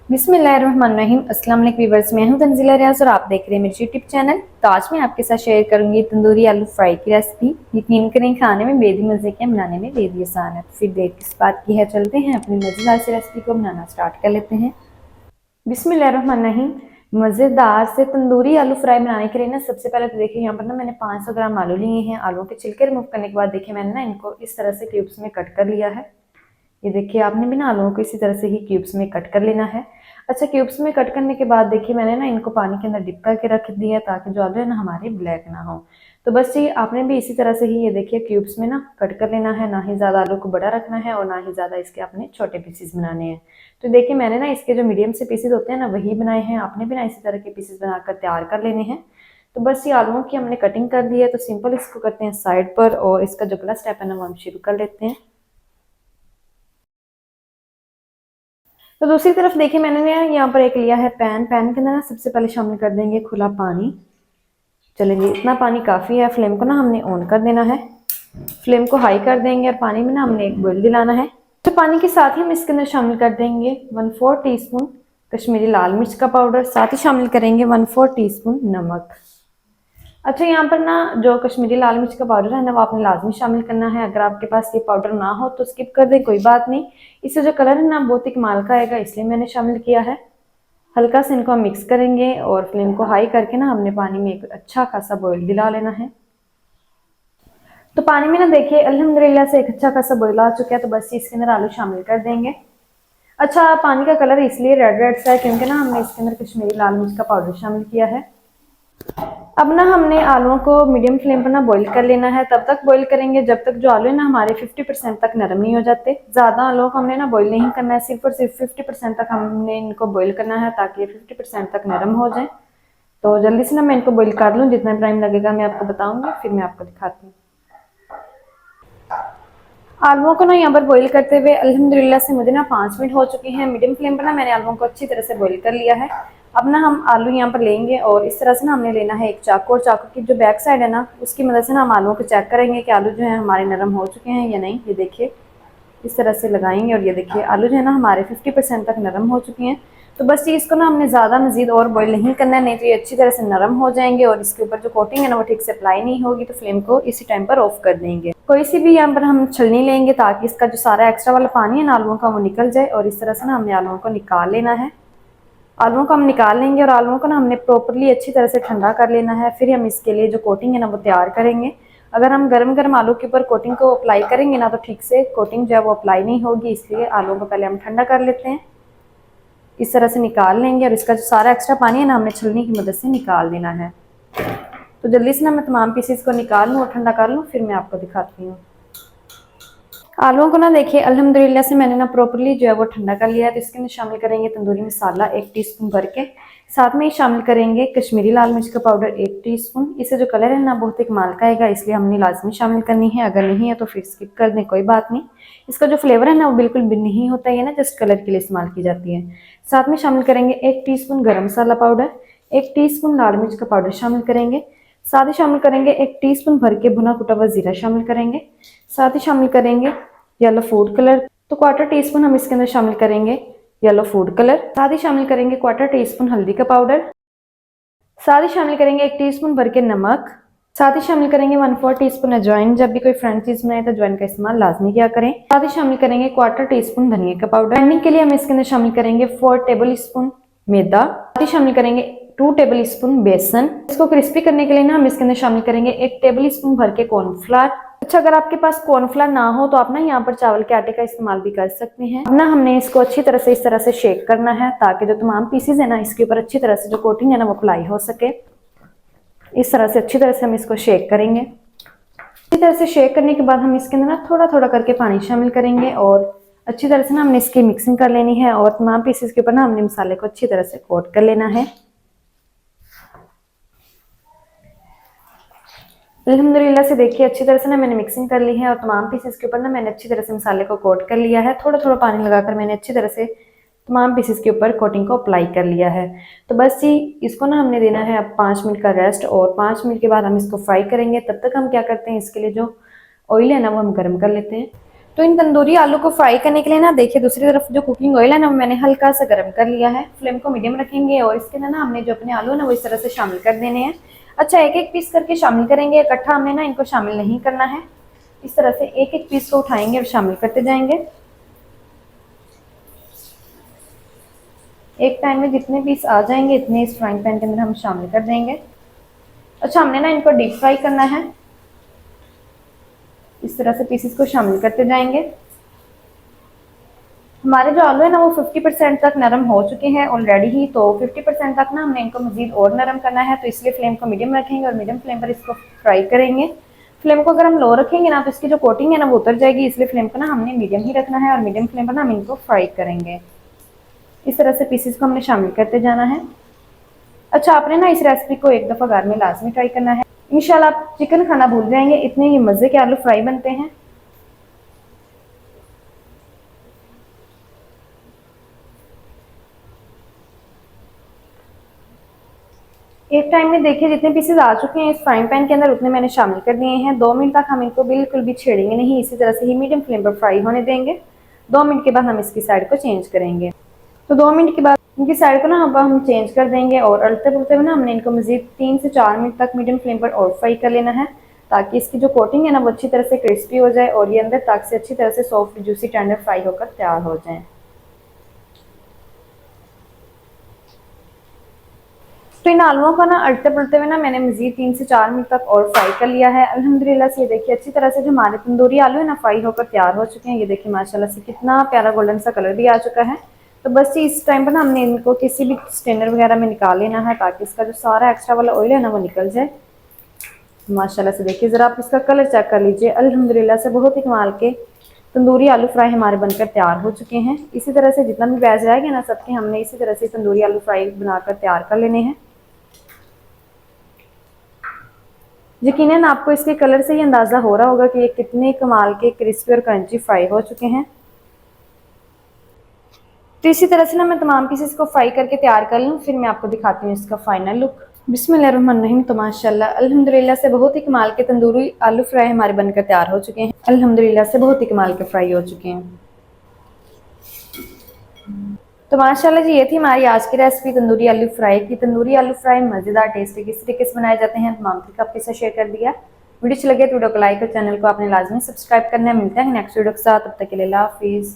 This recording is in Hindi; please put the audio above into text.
बिस्मिल्लाहिर्रहमानिर्रहीम। अस्सलाम वालेकुम व्यूअर्स, मैं हूं तंजीला रियाज और आप देख रहे हैं मेरे यूट्यूब चैनल। तो आज मैं आपके साथ शेयर करूंगी तंदूरी आलू फ्राई की रेसिपी। यकीन करें खाने में बेहद मज़े के, बनाने में बेहद आसान है। तो फिर देर किस बात की है, चलते हैं अपनी मज़ेदार सी रेसिपी को बनाना स्टार्ट कर लेते हैं। बिस्मिल्लाहिर्रहमानिर्रहीम। मज़ेदार से तंदूरी आलू फ्राई बनाने के लिए ना सबसे पहले तो देखिए यहाँ पर ना मैंने 500 ग्राम आलू लिए हैं। आलूओं के छिलके रिमूव करने के बाद देखिए मैंने ना इनको इस तरह से क्यूब्स में कट कर लिया है। ये देखिए आपने भी ना आलूओं को इसी तरह से ही क्यूब्स में कट कर लेना है। अच्छा, क्यूब्स में कट करने के बाद देखिए मैंने ना इनको पानी के अंदर डिप करके रख दिया ताकि जो आलू है ना हमारे ब्लैक ना हो। तो बस ये आपने भी इसी तरह से ही ये देखिए क्यूब्स में ना कट कर लेना है। ना ही ज़्यादा आलू को बड़ा रखना है और ना ही ज़्यादा इसके आपने छोटे पीसेस बनाने हैं। तो देखिए मैंने ना इसके जो मीडियम से पीसेस होते हैं ना वही बनाए हैं। आपने भी ना इसी तरह के पीसेस बनाकर तैयार कर लेने हैं। तो बस ये आलूओं की हमने कटिंग कर दी है। तो सिंपल इसको करते हैं साइड पर और इसका जो अगला स्टेप है ना वो हम शुरू कर लेते हैं। तो दूसरी तरफ देखिए मैंने यहाँ पर एक लिया है पैन के अंदर ना सबसे पहले शामिल कर देंगे खुला पानी। चलेंगे, इतना पानी काफ़ी है। फ्लेम को ना हमने ऑन कर देना है। फ्लेम को हाई कर देंगे और पानी में ना हमने एक बॉईल दिलाना है। तो पानी के साथ ही हम इसके अंदर शामिल कर देंगे 1/4 टीस्पून कश्मीरी लाल मिर्च का पाउडर। साथ ही शामिल करेंगे 1/4 टीस्पून नमक। अच्छा, यहाँ पर ना जो कश्मीरी लाल मिर्च का पाउडर है ना वो आपने लाजमी शामिल करना है। अगर आपके पास ये पाउडर ना हो तो स्किप कर दें, कोई बात नहीं। इससे जो कलर है ना बहुत ही कमाल का आएगा, इसलिए मैंने शामिल किया है। हल्का से इनको हम मिक्स करेंगे और फ्लेम को हाई करके ना हमने पानी में एक अच्छा खासा बॉईल दिला लेना है। तो पानी में ना देखिए अल्हम्दुलिल्लाह से एक अच्छा खासा बॉईल आ चुका है। तो बस इसके अंदर आलू शामिल कर देंगे। अच्छा, पानी का कलर इसलिए रेड रेड सा है क्योंकि ना हमने इसके अंदर कश्मीरी लाल मिर्च का पाउडर शामिल किया है। अब ना हमने आलूओं को मीडियम फ्लेम पर ना बॉईल कर लेना है। तब तक बॉईल करेंगे जब तक जो आलू है ना हमारे 50% तक नरम नहीं हो जाते। ज़्यादा आलूओं को हमने ना बॉईल नहीं करना है, सिर्फ और सिर्फ 50% तक हमने इनको बॉईल करना है ताकि ये 50% तक नरम हो जाए। तो जल्दी से ना मैं इनको बॉईल कर लूँ, जितना टाइम लगेगा मैं आपको बताऊंगी, फिर मैं आपको दिखाती हूँ। आलुओं को ना यहाँ पर बॉईल करते हुए अल्हम्दुलिल्लाह से मुझे ना 5 मिनट हो चुके हैं। मीडियम फ्लेम पर ना मैंने आलुओं को अच्छी तरह से बॉईल कर लिया है। अब ना हम आलू यहाँ पर लेंगे और इस तरह से ना हमने लेना है एक चाकू, और चाकू की जो बैक साइड है ना उसकी मदद से ना हम आलुओं को चेक करेंगे कि आलू जो है हमारे नरम हो चुके हैं या नहीं। ये देखिए इस तरह से लगाएंगे और ये देखिए आलू जो है ना हमारे 50% तक नरम हो चुके हैं। तो बस ये इसको ना हमने ज़्यादा मजीद और बॉईल नहीं करना है, नहीं तो ये अच्छी तरह से नरम हो जाएंगे और इसके ऊपर जो कोटिंग है ना वो ठीक से अप्लाई नहीं होगी। तो फ्लेम को इसी टाइम पर ऑफ कर देंगे। कोई सी भी यहाँ पर हम छलनी लेंगे ताकि इसका जो सारा एक्स्ट्रा वाला पानी है ना आलुओं का वो निकल जाए। और इस तरह से ना हमने आलुओं को निकाल लेना है। आलुओं को हम निकाल लेंगे और आलुओं को ना हमने प्रॉपरली अच्छी तरह से ठंडा कर लेना है। फिर हम इसके लिए जो कोटिंग है ना वो तैयार करेंगे। अगर हम गरम गरम आलू के ऊपर कोटिंग को अप्लाई करेंगे ना तो ठीक से कोटिंग जो है वो अप्लाई नहीं होगी, इसलिए आलुओं को पहले हम ठंडा कर लेते हैं। इस तरह से निकाल लेंगे और इसका जो सारा एक्स्ट्रा पानी है ना हमने छलनी की मदद से निकाल देना है। तो जल्दी से ना मैं तमाम पीसेस को निकाल लूँ और ठंडा कर लूँ, फिर मैं आपको दिखाती हूँ। आलूओं को ना देखिए अल्हम्दुलिल्लाह से मैंने ना प्रॉपरली जो है वो ठंडा कर लिया है। तो इसके अंदर शामिल करेंगे तंदूरी मसाला 1 टीस्पून भर के। साथ में ही शामिल करेंगे कश्मीरी लाल मिर्च का पाउडर 1 टीस्पून। इससे जो कलर है ना बहुत ही कमाल का आएगा, इसलिए हमने लाजमी शामिल करनी है। अगर नहीं है तो फिर स्किप कर दें, कोई बात नहीं। इसका जो फ्लेवर है ना वो बिल्कुल भी नहीं होता है, ना जस्ट कलर के लिए इस्तेमाल की जाती है। साथ में शामिल करेंगे 1 टीस्पून गरम मसाला पाउडर, 1 टीस्पून लाल मिर्च का पाउडर शामिल करेंगे। साथ ही शामिल करेंगे 1 टीस्पून भर के भुना कुटा हुआ जीरा शामिल करेंगे। साथ ही शामिल करेंगे येलो फूड कलर, तो 1/4 टीस्पून हम इसके अंदर शामिल करेंगे येलो फूड कलर। साथ ही शामिल करेंगे 1/4 टीस्पून हल्दी का पाउडर। साथ ही शामिल करेंगे 1 टीस्पून भर के नमक। साथ ही शामिल करेंगे 1/4 टीस्पून अजवाइन। जब भी कोई फ्रेंच चीज बनाए तो अजवाइन का इस्तेमाल लाजमी किया करें। साथ ही शामिल करेंगे 1/4 टीस्पून धनिया का पाउडर। गार्निशिंग के लिए हम इसके अंदर शामिल करेंगे 4 टेबल स्पून मैदा। साथ ही शामिल करेंगे 2 टेबल स्पून बेसन। इसको क्रिस्पी करने के लिए ना हम इसके अंदर शामिल करेंगे 1 टेबल स्पून भर के कॉर्नफ्लावर। अच्छा, अगर आपके पास कॉर्नफ्लावर ना हो तो आप ना यहाँ पर चावल के आटे का इस्तेमाल भी कर सकते हैं। अब ना हमने इसको अच्छी तरह से इस तरह से शेक करना है ताकि जो तमाम पीसेज है ना इसके ऊपर अच्छी तरह से जो कोटिंग है ना वो अप्लाई हो सके। इस तरह से अच्छी तरह से हम इसको शेक करेंगे। इसी तरह से शेक करने के बाद हम इसके अंदर ना थोड़ा थोड़ा करके पानी शामिल करेंगे और अच्छी तरह से ना हमने इसकी मिक्सिंग कर लेनी है। और तमाम पीसेस के ऊपर ना हमने मसाले को अच्छी तरह से कोट कर लेना है। अल्हम्दुलिल्लाह से देखिए अच्छी तरह से ना मैंने मिक्सिंग कर ली है और तमाम पीसेस के ऊपर ना मैंने अच्छी तरह से मसाले को कोट कर लिया है। थोड़ा थोड़ा पानी लगाकर मैंने अच्छी तरह से तमाम पीसेस के ऊपर कोटिंग को अप्लाई कर लिया है। तो बस ही इसको ना हमने देना है अब 5 मिनट का रेस्ट, और 5 मिनट के बाद हम इसको फ्राई करेंगे। तब तक हम क्या करते हैं, इसके लिए जो ऑयल है ना वो हम गर्म कर लेते हैं। तो इन तंदूरी आलू को फ्राई करने के लिए ना देखिए दूसरी तरफ जो कुकिंग ऑयल है ना मैंने हल्का सा गर्म कर लिया है। फ्लेम को मीडियम रखेंगे और इसके अंदर ना हमने जो अपने आलू है ना वो इस तरह से शामिल कर देने हैं। अच्छा, एक एक पीस करके शामिल करेंगे, इकट्ठा हमने ना इनको शामिल नहीं करना है। इस तरह से एक एक पीस को उठाएंगे और शामिल करते जाएंगे। एक टाइम में जितने पीस आ जाएंगे इतने इस फ्राइंग पैन के अंदर हम शामिल कर देंगे। अच्छा, हमने ना इनको डीप फ्राई करना है। इस तरह से पीसेस को शामिल करते जाएंगे। हमारे जो आलू है ना वो 50% तक नरम हो चुके हैं ऑलरेडी ही, तो 50% तक ना हमने इनको मजीद और नरम करना है, तो इसलिए फ्लेम को मीडियम रखेंगे और मीडियम फ्लेम पर इसको फ्राई करेंगे। फ्लेम को अगर हम लो रखेंगे ना तो इसकी जो कोटिंग है ना वो उतर जाएगी, इसलिए फ्लेम को ना हमने मीडियम ही रखना है और मीडियम फ्लेम पर ना हम इनको फ्राई करेंगे। इस तरह से पीसेस को हमने शामिल करते जाना है। अच्छा, आपने ना इस रेसिपी को एक दफ़ा घर में लाजमी ट्राई करना है। इंशाल्लाह आप चिकन खाना भूल जाएंगे, इतने ही मज़े के आलू फ्राई बनते हैं। एक टाइम में देखिए जितने पीसेस आ चुके हैं इस फ्राइंग पैन के अंदर उतने मैंने शामिल कर दिए हैं। 2 मिनट तक हम इनको बिल्कुल भी छेड़ेंगे नहीं, इसी तरह से ही मीडियम फ्लेम पर फ्राई होने देंगे। 2 मिनट के बाद हम इसकी साइड को चेंज करेंगे। तो 2 मिनट के बाद इनकी साइड को ना अब हम चेंज कर देंगे और अड़ते पुड़ते हुए ना हमने इनको मजीद 3 से 4 मिनट तक मीडियम फ्लेम पर और फ्राई कर लेना है, ताकि इसकी जो कोटिंग है ना वो अच्छी तरह से क्रिस्पी हो जाए और ये अंदर तक से अच्छी तरह से सॉफ्ट जूसी टेंडर फ्राई होकर तैयार हो जाए। तो इन आलुओं को ना अड़ते पड़ते हुए ना मैंने मजीद 3 से 4 मिनट तक और फ्राई कर लिया है। अल्हम्दुलिल्लाह से ये देखिए अच्छी तरह से जो हमारे तंदूरी आलू है ना फ्राई होकर तैयार हो चुके हैं। ये देखिए माशाल्लाह से कितना प्यारा गोल्डन सा कलर भी आ चुका है। तो बस इस टाइम पर ना हमने इनको किसी भी स्ट्रेनर वगैरह में निकाल लेना है, ताकि इसका जो सारा एक्स्ट्रा वाला ऑयल है ना वो निकल जाए। माशाल्लाह से देखिए ज़रा आप इसका कलर चेक कर लीजिए। अल्हम्दुलिल्लाह से बहुत ही कमाल के तंदूरी आलू फ्राई हमारे बनकर तैयार हो चुके हैं। इसी तरह से जितना भी बैच रह गया ना सबके हमने इसी तरह से तंदूरी आलू फ्राई बनाकर तैयार कर लेने हैं। यकीनन आपको इसके कलर से ही अंदाज़ा हो रहा होगा कि ये कितने कमाल के क्रिस्पी और क्रंची फ्राई हो चुके हैं। तो इसी तरह से ना मैं तमाम पीसेस को फ्राई करके तैयार कर लूँ, फिर मैं आपको दिखाती हूँ इसका फाइनल लुक। बिस्मिल्लाहिर्रहमानिर्रहीम। तो माशाल्लाह अल्हम्दुलिल्लाह से बहुत ही कमाल के तंदूरी आलू फ्राई हमारे बनकर तैयार हो चुके हैं। अल्हम्दुलिल्लाह से बहुत ही कमाल के फ्राई हो चुके हैं। तो माशाल्लाह जी ये थी हमारी आज की रेसिपी तंदूरी आलू फ्राई की। तंदूरी आलू फ्राई मज़ेदार टेस्टी किस तरीके से बनाए जाते हैं तमाम तरीका आपके साथ शेयर कर दिया। वीडियो अच्छी लगे तो वीडियो को लाइक और चैनल को आपने लाजमी सब्सक्राइब करना है। मिलते हैं नेक्स्ट वीडियो के साथ, तब तक के लिए अल्लाह हाफिज़।